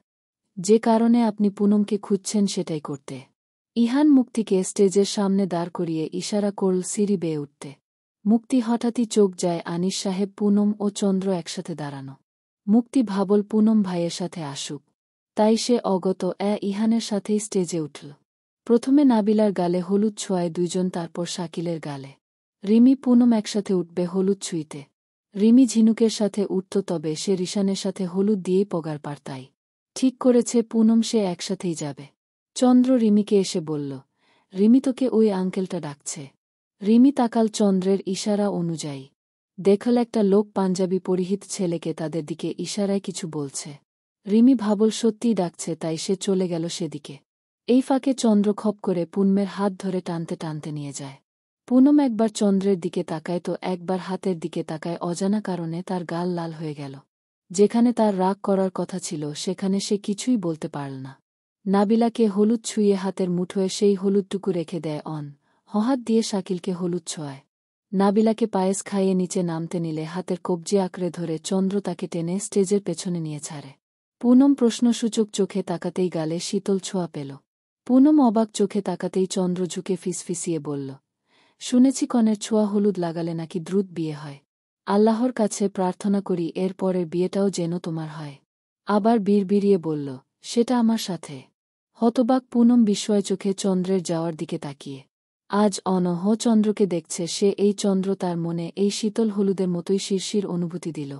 Speaker 1: যে কারণে আপনি পুনমকে খুঁজছেন সেটাই করতে। ইহান মুক্তিকে স্টেজের সামনে দাঁড় করিয়ে ইশারা করল সিঁড়ি বেয়ে উঠতে। মুক্তি হঠাৎই চোখ যায় আনিস সাহেব, পুনম ও চন্দ্র একসাথে দাঁড়ানো। মুক্তি ভাবল পুনম ভাইয়ের সাথে আসুক, তাই সে অগত ইহানের সাথেই স্টেজে উঠল। প্রথমে নাবিলার গালে হলুদ ছোঁয়ায় দুইজন, তারপর শাকিলের গালে। রিমি পুনম একসাথে উঠবে হলুদ ছুঁইতে। রিমি ঝিনুকের সাথে উঠত, তবে সে রিশানের সাথে হলুদ দিয়েই পগার পারতাই। ঠিক করেছে পুনম, সে একসাথেই যাবে। চন্দ্র রিমিকে এসে বলল, রিমি তোকে ওই আঙ্কেলটা ডাকছে। রিমি তাকাল চন্দ্রের ইশারা অনুযায়ী। দেখল একটা লোক পাঞ্জাবি পরিহিত ছেলেকে তাদের দিকে ইশারায় কিছু বলছে। রিমি ভাবল সত্যিই ডাকছে, তাই সে চলে গেল সেদিকে। এই ফাঁকে চন্দ্র খপ করে পুনমের হাত ধরে টানতে টানতে নিয়ে যায়। পুনম একবার চন্দ্রের দিকে তাকায় তো একবার হাতের দিকে তাকায়, অজানা কারণে তার গাল লাল হয়ে গেল। যেখানে তার রাগ করার কথা ছিল সেখানে সে কিছুই বলতে পারল না। নাবিলাকে হলুদ ছুঁয়ে হাতের মুঠোয় সেই হলুদটুকু রেখে দেয় হাত দিয়ে শাকিলকে হলুদ ছোঁয়ায়। নাবিলাকে পায়েস খাইয়ে নিচে নামতে নিলে হাতের কবজি আঁকড়ে ধরে চন্দ্র তাকে টেনে স্টেজের পেছনে নিয়ে ছাড়ে। পুনম প্রশ্নসূচক চোখে তাকাতেই গালে শীতল ছোঁয়া পেল। পুনম অবাক চোখে তাকাতেই চন্দ্র ঝুঁকে ফিসফিসিয়ে বলল, শুনেছি কনের ছোঁয়া হলুদ লাগালে নাকি দ্রুত বিয়ে হয়। আল্লাহর কাছে প্রার্থনা করি এর পরের বিয়েটাও যেন তোমার হয়। আবার বিড়বিড়িয়ে বলল, সেটা আমার সাথে। হতবাক পুনম বিস্ময় চোখে চন্দ্রের যাওয়ার দিকে তাকিয়ে। আজ চন্দ্রকে দেখছে সে, এই চন্দ্র তার মনে এই শীতল হলুদের মতোই শিরশির অনুভূতি দিল।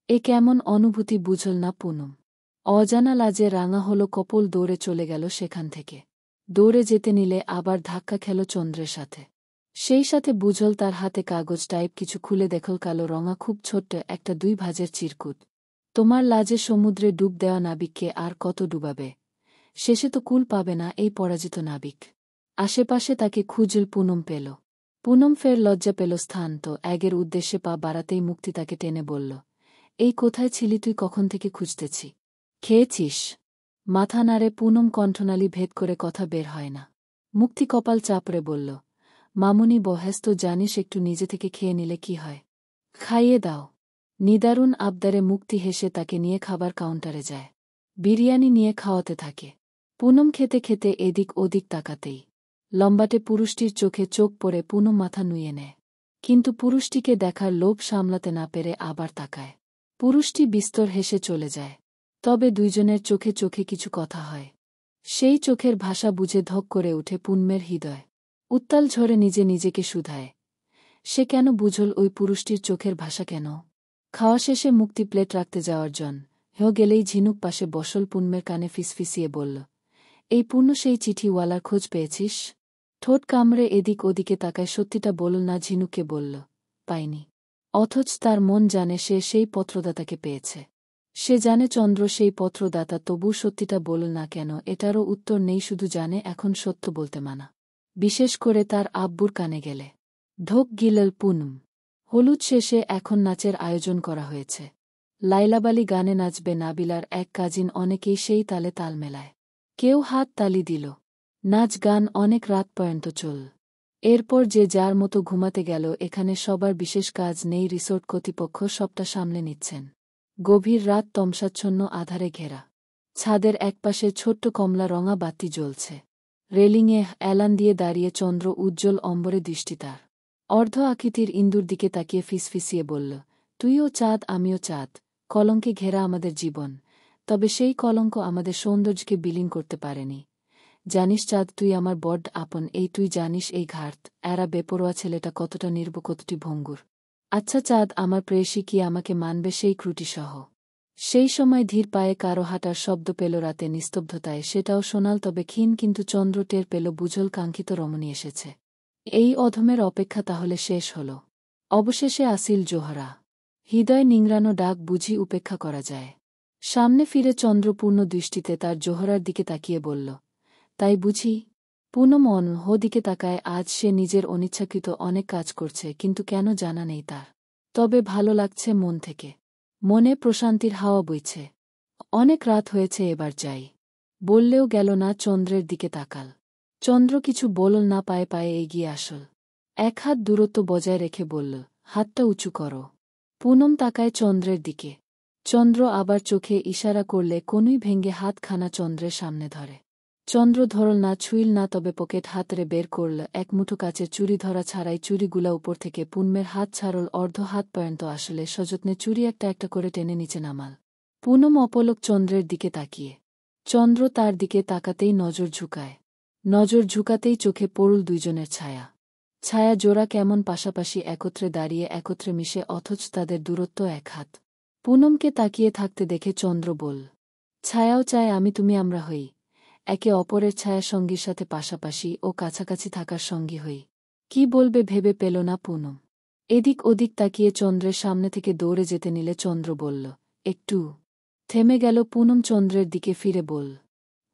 Speaker 1: এ কেমন অনুভূতি বুঝল না পুনম। অজানা লাজে রাঙা হলো কপল, দৌড়ে চলে গেল সেখান থেকে। দৌড়ে যেতে নিলে আবার ধাক্কা খেল চন্দ্রের সাথে। সেই সাথে বুঝল তার হাতে কাগজ টাইপ কিছু, খুলে দেখল কালো রঙা খুব ছোট্ট একটা 2 ভাঁজের চিরকুট। তোমার লাজে সমুদ্রে ডুব দেওয়া নাবিককে আর কত ডুবাবে, শেষে তো কুল পাবে না এই পরাজিত নাবিক। আশেপাশে তাকে খুঁজল, পুনম পেল। পুনম ফের লজ্জা পেল স্থান তো এগের উদ্দেশ্যে পা বাড়াতেই মুক্তি তাকে টেনে বলল, এই কোথায় ছিলি তুই, কখন থেকে খুঁজতেছি। খেয়েছিস? মাথা নাড়ে পুনম, কণ্ঠনালী ভেদ করে কথা বের হয় না। মুক্তি কপাল চাপড়ে বলল, মামুনি বহেস্ত জানিস একটু নিজে থেকে খেয়ে নিলে কি হয়? খাইয়ে দাও। নিদারুণ আবদারে মুক্তি হেসে তাকে নিয়ে খাবার কাউন্টারে যায়। বিরিয়ানি নিয়ে খাওয়াতে থাকে। পুনম খেতে খেতে এদিক ওদিক তাকাতেই লম্বাটে পুরুষটির চোখে চোখ পড়ে পুনম মাথা নুইয়ে নেয়। কিন্তু পুরুষটিকে দেখার লোভ সামলাতে না পেরে আবার তাকায়। পুরুষটি বিস্তর হেসে চলে যায়। তবে দুইজনের চোখে চোখে কিছু কথা হয়। সেই চোখের ভাষা বুঝে ধক করে ওঠে পুনমের হৃদয়। উত্তাল ঝরে নিজে নিজেকে শুধায়, সে কেন বুঝল ওই পুরুষটির চোখের ভাষা কেন? খাওয়া শেষে মুক্তি প্লেট রাখতে যাওয়ার জন গেলেই ঝিনুক পাশে বসল পুনমের কানে ফিসফিসিয়ে বলল, এই পূর্ণ সেই চিঠিওয়ালার খোঁজ পেয়েছিস? ঠোঁট কামড়ে এদিক ওদিকে তাকায় সত্যিটা বলল না ঝিনুককে বলল, পাইনি। অথচ তার মন জানে সে সেই পত্রদাতাকে পেয়েছে। সে জানে চন্দ্র সেই পত্রদাতা, তবু সত্যিটা বলল না কেন এটারও উত্তর নেই, শুধু জানে এখন সত্য বলতে মানা, বিশেষ করে তার আব্বুর কানে গেলে। ঢোক গিলল পুনম। হলুদ শেষে এখন নাচের আয়োজন করা হয়েছে। লাইলাবালি গানে নাচবে নাবিলার এক কাজিন, অনেকেই সেই তালে তাল মেলায়। কেউ হাত তালি দিল। নাচ গান অনেক রাত পর্যন্ত চল। এরপর যে যার মতো ঘুমাতে গেল। এখানে সবার বিশেষ কাজ নেই, রিসোর্ট কর্তৃপক্ষ সবটা সামলে নিচ্ছেন। গভীর রাত, তমসাচ্ছন্ন আধারে ঘেরা। ছাদের একপাশে ছোট্ট কমলা রঙা বাতি জ্বলছে। রেলিংয়ে এলান দিয়ে দাঁড়িয়ে চন্দ্র উজ্জ্বল অম্বরে দৃষ্টি তার। অর্ধ আকৃতির ইন্দুর দিকে তাকিয়ে ফিসফিসিয়ে বলল, তুইও চাঁদ আমিও চাঁদ, কলঙ্কে ঘেরা আমাদের জীবন। তবে সেই কলঙ্ক আমাদের সৌন্দর্যকে বিলীন করতে পারেনি। জানিস চাঁদ, তুই আমার বড্ড আপন। এই তুই জানিস এই ঘাট এরা বেপরোয়া ছেলেটা কতটা নির্ব, কতটি ভঙ্গুর। আচ্ছা চাঁদ, আমার প্রেয়সী কি আমাকে মানবে সেই ক্রুটিসহ? সেই সময় ধীর পায়ে কারো হাঁটার শব্দ পেল রাতে নিস্তব্ধতায়। সেটাও শোনাল তবে ক্ষীণ, কিন্তু চন্দ্র টের পেল বুঝল কাঙ্ক্ষিত রমণী এসেছে। এই অধমের অপেক্ষা তাহলে শেষ হল। অবশেষে আসিল জোহরা। হৃদয় নিংড়ানো ডাক বুঝি উপেক্ষা করা যায়? সামনে ফিরে চন্দ্র পূর্ণ দৃষ্টিতে তার জোহরার দিকে তাকিয়ে বলল, তাই বুঝি? পুনম দিকে তাকায়। আজ সে নিজের অনিচ্ছাকৃত অনেক কাজ করছে, কিন্তু কেন জানা নেই তার। তবে ভালো লাগছে মন থেকে। মনে প্রশান্তির হাওয়া বইছে। অনেক রাত হয়েছে, এবার যাই। বললেও গেল না, চন্দ্রের দিকে তাকাল। চন্দ্র কিছু বলল না, পায়ে পায়ে এগিয়ে আসল। এক হাত দূরত্ব বজায় রেখে বলল, হাতটা উঁচু করো। পুনম তাকায় চন্দ্রের দিকে। চন্দ্র আবার চোখে ইশারা করলে কনুই ভেঙ্গে হাতখানা চন্দ্রের সামনে ধরে। চন্দ্র ধরল না, ছুঁইল না, তবে পকেট হাতরে বের করল এক মুঠো কাচের চুড়ি। ধরা ছাড়াই চুড়িগুলা উপর থেকে পুনমের হাত ছাড়ল অর্ধ হাত পর্যন্ত আসলে। সযত্নে চুড়ি একটা একটা করে টেনে নিচে নামাল। পুনম অপলক চন্দ্রের দিকে তাকিয়ে। চন্দ্র তার দিকে তাকাতেই নজর ঝুঁকায়। নজর ঝুঁকাতেই চোখে পড়ল দুইজনের ছায়া। ছায়া জোড়া কেমন পাশাপাশি একত্রে দাঁড়িয়ে, একত্রে মিশে, অথচ তাদের দূরত্ব এক হাত। পুনমকে তাকিয়ে থাকতে দেখে চন্দ্র বল, ছায়াও চায় আমি তুমি আমরা হই, একে অপরের ছায়া সঙ্গীর সাথে পাশাপাশি ও কাছাকাছি থাকার সঙ্গী হই। কি বলবে ভেবে পেল না পুনম। এদিক ওদিক তাকিয়ে চন্দ্রের সামনে থেকে দৌড়ে যেতে নিলে চন্দ্র বলল, একটু। থেমে গেল পুনম চন্দ্রের দিকে ফিরে বল,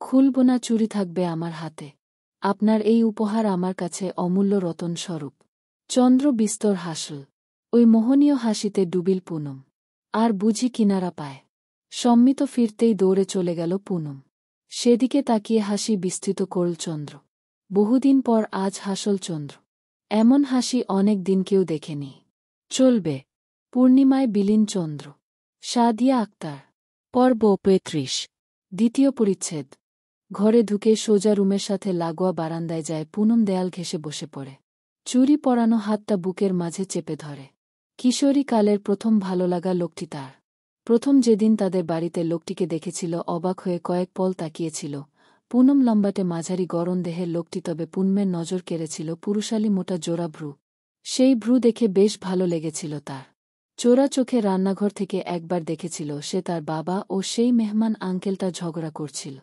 Speaker 1: খুলব না, চুরি থাকবে আমার হাতে। আপনার এই উপহার আমার কাছে অমূল্য রতন স্বরূপ। চন্দ্র বিস্তর হাসল। ওই মোহনীয় হাসিতে ডুবিল পুনম। আর বুঝি কিনারা পায়। সম্মিত ফিরতেই দৌড়ে চলে গেল পুনম। সেদিকে তাকিয়ে হাসি বিস্তৃত করল চন্দ্র। বহুদিন পর আজ হাসল চন্দ্র। এমন হাসি অনেক দিন কেউ দেখেনি। চলবে পূর্ণিমায় বিলীন চন্দ্র। সাদিয়া আক্তার। পর্ব ৩৫। দ্বিতীয় পরিচ্ছেদ। ঘরে ঢুকে সোজা রুমের সাথে লাগোয়া বারান্দায় যায় পুনম। দেয়াল ঘেঁষে বসে পড়ে। চুড়ি পরানো হাতটা বুকের মাঝে চেপে ধরে। কিশোরী কালের প্রথম ভালো লাগা লোকটি তার। প্রথম যেদিন তাদের বাড়িতে লোকটিকে দেখেছিল অবাক হয়ে কয়েক পল তাকিয়েছিল। পুনম লম্বাটে মাঝারি গরম দেহের লোকটি, তবে পুনমের নজর কেড়েছিল পুরুষালী মোটা জোড়া ভ্রু। সেই ভ্রু দেখে বেশ ভালো লেগেছিল তার। চোরা চোখে রান্নাঘর থেকে একবার দেখেছিল সে তার বাবা ও সেই মেহমান আঙ্কেলটা ঝগড়া করছিল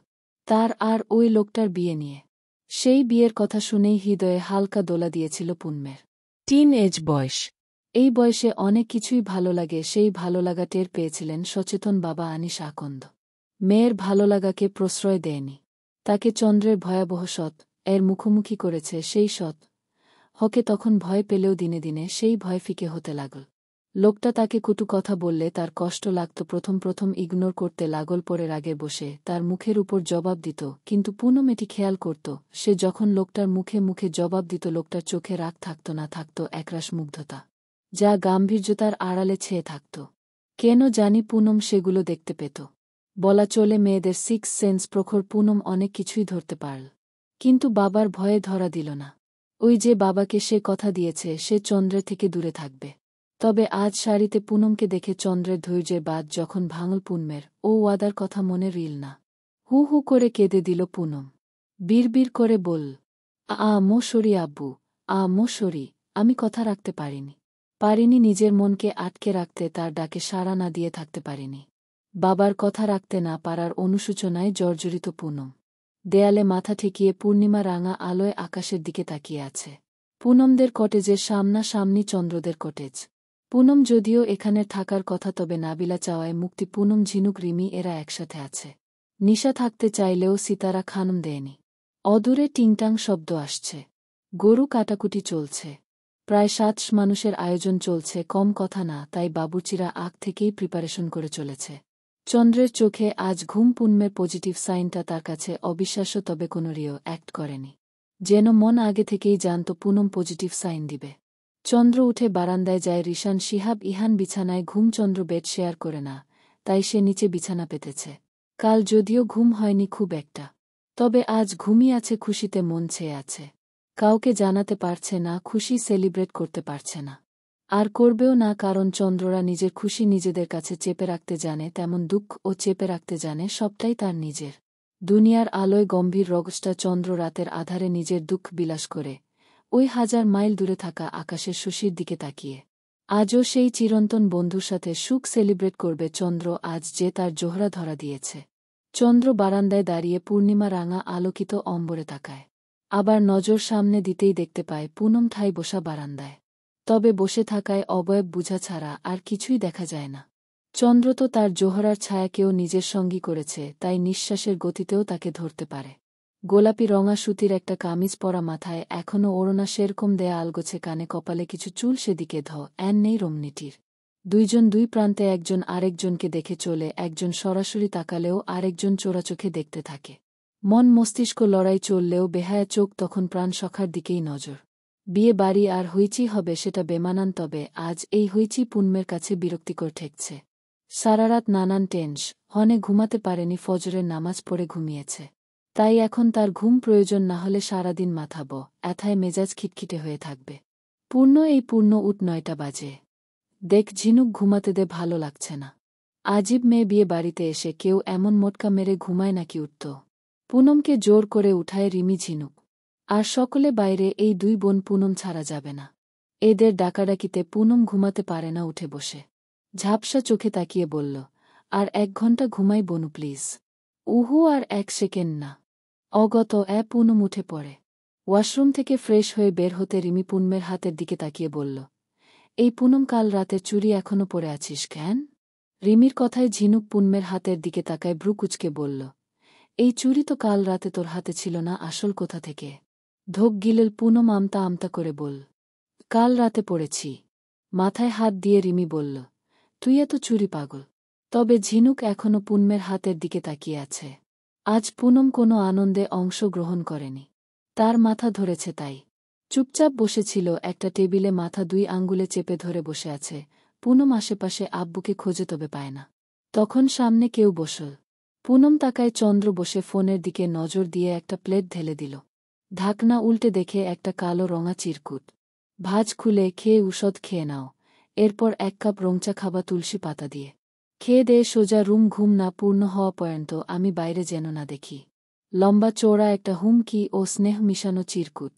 Speaker 1: তার আর ওই লোকটার বিয়ে নিয়ে। সেই বিয়ের কথা শুনেই হৃদয়ে হালকা দোলা দিয়েছিল পুনমের। টিন এজ বয়স। এই বয়সে অনেক কিছুই ভালো লাগে। সেই ভালো লাগা টের পেয়েছিলেন সচেতন বাবা আনিস আকন্দ। মেয়ের ভালো লাগাকে প্রশ্রয় দেয়নি। তাকে চন্দ্রের ভয়াবহ সৎ এর মুখোমুখি করেছে। সেই সৎ হকে তখন ভয় পেলেও দিনে দিনে সেই ভয় ফিকে হতে লাগল। লোকটা তাকে কটু কথা বললে তার কষ্ট লাগত, প্রথম প্রথম ইগনোর করতে লাগল, পরে রাগে বসে তার মুখের উপর জবাব দিত। কিন্তু পুনম এটি খেয়াল করত, সে যখন লোকটার মুখে মুখে জবাব দিত লোকটার চোখে রাগ থাকত না, থাকত একরাশ মুগ্ধতা, যা গাম্ভীর্যতার আড়ালে ছেয়ে থাকত। কেন জানি পুনম সেগুলো দেখতে পেত। বলা চলে মেয়েদের সিক্স সেন্স প্রখর। পুনম অনেক কিছুই ধরতে পারল, কিন্তু বাবার ভয়ে ধরা দিল না। ওই যে বাবাকে সে কথা দিয়েছে সে চন্দ্রের থেকে দূরে থাকবে। তবে আজ শাড়িতে পুনমকে দেখে চন্দ্রের ধৈর্যের বাদ যখন ভাঙল পুনমের, ও ওয়াদার কথা মনে রিল না। হু হু করে কেঁদে দিল পুনম। বিড়বিড় করে বলল, মোশরি আব্বু, মোশরি, আমি কথা রাখতে পারিনি, নিজের মনকে আটকে রাখতে, তার ডাকে সাড়া না দিয়ে থাকতে পারিনি। বাবার কথা রাখতে না পারার অনুশোচনায় জর্জরিত পুনম দেয়ালে মাথা ঠেকিয়ে পূর্ণিমা রাঙা আলোয় আকাশের দিকে তাকিয়ে আছে। পুনমদের কটেজের সামনাসামনি চন্দ্রদের কটেজ। পুনম যদিও এখানে থাকার কথা, তবে নাবিলা চাওয়ায় মুক্তি। পুনম, ঝিনুক, রিমি এরা একসাথে আছে। নিশা থাকতে চাইলেও সিতারা খানম দেয়নি। অদূরে টিংটাং শব্দ আসছে। গরু কাটাকুটি চলছে। প্রায় 7 মানুষের আয়োজন চলছে, কম কথা না, তাই বাবুর্চিরা আগ থেকেই প্রিপারেশন করে চলেছে। চন্দ্রের চোখে আজ ঘুম। পুনমের পজিটিভ সাইনটা তার কাছে অবিশ্বাস্য, তবে কোনো রিও অ্যাক্ট করেনি। যেন মন আগে থেকেই জানত পুনম পজিটিভ সাইন দিবে। চন্দ্র উঠে বারান্দায় যায়। রিশান, শিহাব, ইহান বিছানায় ঘুম। চন্দ্র বেড শেয়ার করে না, তাই সে নিচে বিছানা পেতেছে। কাল যদিও ঘুম হয়নি খুব একটা, তবে আজ ঘুমিয়ে আছে, খুশিতে মন ছেয়ে আছে। কাউকে জানাতে পারছে না, খুশি সেলিব্রেট করতে পারছে না, আর করবেও না, কারণ চন্দ্ররা নিজের খুশি নিজেদের কাছে চেপে রাখতে জানে, তেমন দুঃখ ও চেপে রাখতে জানে। সবটাই তার নিজের। দুনিয়ার আলোয় গম্ভীর রগসটা চন্দ্র রাতের আধারে নিজের দুঃখ বিলাস করে, ওই 1000 মাইল দূরে থাকা আকাশের শশীর দিকে তাকিয়ে। আজও সেই চিরন্তন বন্ধুর সাথে সুখ সেলিব্রেট করবে চন্দ্র, আজ যে তার জোহরা ধরা দিয়েছে। চন্দ্র বারান্দায় দাঁড়িয়ে পূর্ণিমা রাঙা আলোকিত অম্বরে তাকায়। আবার নজর সামনে দিতেই দেখতে পায় পুনম ঠাই বসা বারান্দায়। তবে বসে থাকায় অবয়ব বুঝা ছাড়া আর কিছুই দেখা যায় না। চন্দ্র তো তার জোহরার ছায়াকেও নিজের সঙ্গী করেছে, তাই নিঃশ্বাসের গতিতেও তাকে ধরতে পারে। গোলাপি রঙা সুতির একটা কামিজ পরা, মাথায় এখনও ওড়না সেরকম দেয়া, আলগোছে কানে, কপালে কিছু চুল, সেদিকে নেই রমণীটির। দুইজন দুই প্রান্তে, একজন আরেকজনকে দেখে চলে, একজন সরাসরি তাকালেও আরেকজন চোরাচোখে দেখতে থাকে। মন মস্তিষ্ক লড়াই চললেও বেহায়া চোখ তখন প্রাণ সখার দিকেই নজর। বিয়ে বাড়ি আর হইচি হবে সেটা বেমানান, তবে আজ এই হইচি পুনমের কাছে বিরক্তিকর ঠেকছে। সারারাত নানান হনে ঘুমাতে পারেনি, ফজরের নামাজ পড়ে ঘুমিয়েছে। তাই এখন তার ঘুম প্রয়োজন, না হলে সারাদিন মাথাব এথায় মেজাজ খিটখিটে হয়ে থাকবে। পূর্ণ উঠ, 9টা বাজে। দেখ ঝিনুক, ঘুমাতে দে, ভালো লাগছে না। আজীব মেয়ে, বিয়ে বাড়িতে এসে কেউ এমন মোটকা মেরে ঘুমায় নাকি? উঠত। পুনমকে জোর করে উঠায় রিমি, ঝিনুক আর সকলে বাইরে। এই 2 বোন পুনম ছাড়া যাবে না। এদের ডাকাডাকিতে পুনম ঘুমাতে পারে না, উঠে বসে ঝাপসা চোখে তাকিয়ে বলল, আর 1 ঘন্টা ঘুমাই বনু প্লিজ। উহু, আর 1 সেকেন্ড না। অগত পুনম উঠে পড়ে। ওয়াশরুম থেকে ফ্রেশ হয়ে বের হতে রিমি পুনমের হাতের দিকে তাকিয়ে বলল, এই পুনম, কাল রাতের চুড়ি এখনো পরে আছিস কেন? রিমির কথায় ঝিনুক পুনমের হাতের দিকে তাকায়, ভ্রু কুচকে বলল, এই চুড়ি তো কাল রাতে তোর হাতে ছিল না, আসল কোথা থেকে? ধোক গিলেল পুনম আমতা আমতা করে বল, কাল রাতে পড়েছি। মাথায় হাত দিয়ে রিমি বলল, তুই এত চুরি পাগল? তবে ঝিনুক এখনো পুনমের হাতের দিকে তাকিয়ে আছে। আজ পুনম কোনো আনন্দে অংশগ্রহণ করেনি। তার মাথা ধরেছে তাই চুপচাপ বসেছিল একটা টেবিলে, মাথা 2 আঙ্গুলে চেপে ধরে বসে আছে। পুনম আশেপাশে আব্বুকে খোঁজে, তবে পায় না। তখন সামনে কেউ বসল। পুনম তাকায়, চন্দ্র বসে ফোনের দিকে নজর দিয়ে একটা প্লেট ঢেলে দিল। ঢাকনা উল্টে দেখে একটা কালো রঙা চিরকুট। ভাঁজ খুলে, খেয়ে ঔষধ খেয়ে নাও, এরপর 1 কাপ রংচা খাবা তুলসী পাতা দিয়ে। খেয়ে দেয়ে সোজা রুম, ঘুম না পূর্ণ হওয়া পর্যন্ত আমি বাইরে যেন না দেখি। লম্বা চওড়া একটা হুমকি ও স্নেহ মিশানো চিরকুট।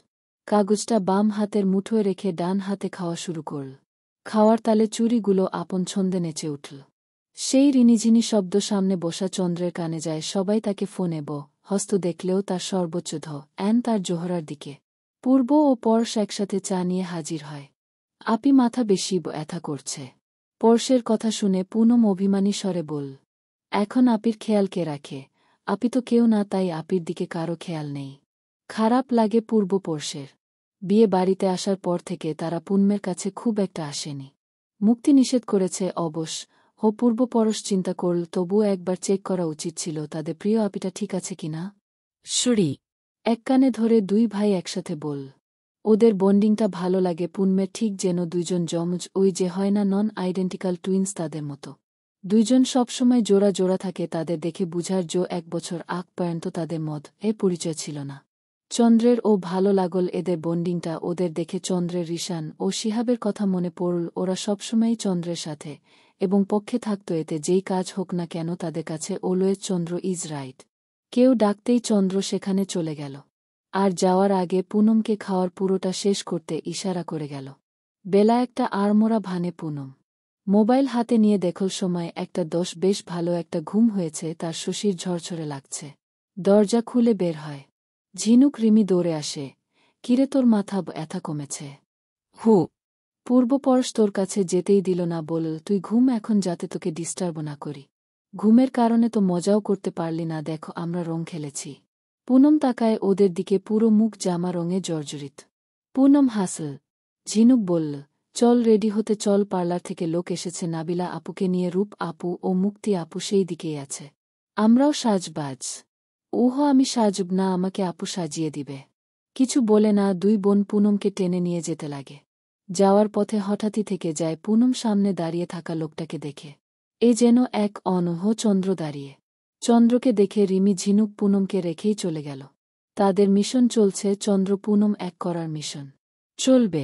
Speaker 1: কাগজটা বাম হাতের মুঠোয় রেখে ডান হাতে খাওয়া শুরু করল। খাওয়ার তালে চুরিগুলো আপন ছন্দে নেচে উঠল। সেই রিনিঝিনি শব্দ সামনে বসা চন্দ্রের কানে যায়। সবাই তাকে ফোনে হস্ত দেখলেও তার সর্বোচ্চ তার জোহরার দিকে। পূর্ব ও পরশ একসাথে চা নিয়ে হাজির হয়। আপি, মাথা বেশি ব্যথা করছে। পরশের কথা শুনে পুনম অভিমানী স্বরে বল, এখন আপির খেয়াল কে রাখে? আপি তো কেউ না, তাই আপির দিকে কারো খেয়াল নেই। খারাপ লাগে পূর্ব পরশের। বিয়ে বাড়িতে আসার পর থেকে তারা পুনমের কাছে খুব একটা আসেনি। মুক্তি নিষেধ করেছে অবশ্য। পূর্বপরশ চিন্তা করল, তবুও একবার চেক করা উচিত ছিল তাদের প্রিয় আপিটা ঠিক আছে কিনা।
Speaker 2: সুরি
Speaker 1: এক কানে ধরে দুই ভাই একসাথে বল, ওদের বন্ডিংটা ভালো লাগে পুনমের, ঠিক যেন দুইজন যমজ, ওই যে হয় না নন আইডেন্টিক্যাল টুইন্স, তাদের মতো। দুইজন সবসময় জোড়া জোড়া থাকে, তাদের দেখে বুঝার 1 বছর আগ পর্যন্ত তাদের পরিচয় ছিল না। চন্দ্রের ও ভালো লাগল এদের বন্ডিংটা, ওদের দেখে চন্দ্রের রিশান ও শিহাবের কথা মনে পড়ল। ওরা সবসময়ই চন্দ্রের সাথে এবং পক্ষে থাকত, এতে যেই কাজ হোক না কেন তাদের কাছে অলওয়েজ চন্দ্র ইজ রাইট। কেউ ডাকতেই চন্দ্র সেখানে চলে গেল, আর যাওয়ার আগে পুনমকে খাওয়ার পুরোটা শেষ করতে ইশারা করে গেল। বেলা একটা আড়মোড়া ভানে পুনম মোবাইল হাতে নিয়ে দেখল সময় 1:10। বেশ ভালো একটা ঘুম হয়েছে তার, শশীর ঝরঝরে লাগছে। দরজা খুলে বের হয় ঝিনুক। রিমি দৌড়ে আসে, কিরে তোর মাথা ব্যথা কমেছে?
Speaker 2: হু
Speaker 1: পূর্বপরশ তোর কাছে যেতেই দিল না, বলল তুই ঘুম এখন, যাতে তোকে ডিস্টার্ব না করি। ঘুমের কারণে তো মজাও করতে পারলি না, দেখো আমরা রং খেলেছি। পুনম তাকায় ওদের দিকে, পুরো মুখ জামা রঙে জর্জরিত। পুনম হাসল। ঝিনুক বলল, চল রেডি হতে চল, পার্লার থেকে লোক এসেছে নাবিলা আপুকে নিয়ে। রূপ আপু ও মুক্তি আপু সেই দিকেই আছে। আমরাও সাজবাজ। ওহো আমি সাজব না, আমাকে আপু সাজিয়ে দিবে। কিছু বলে না, দুই বোন পুনমকে টেনে নিয়ে যেতে লাগে। যাওয়ার পথে হঠাৎই থেকে যায় পুনম সামনে দাঁড়িয়ে থাকা লোকটাকে দেখে। এ যেন এক অনহ চন্দ্র দাঁড়িয়ে। চন্দ্রকে দেখে রিমি ঝিনুক পুনমকে রেখেই চলে গেল। তাদের মিশন চলছে, চন্দ্র পুনম এক করার মিশন চলবে।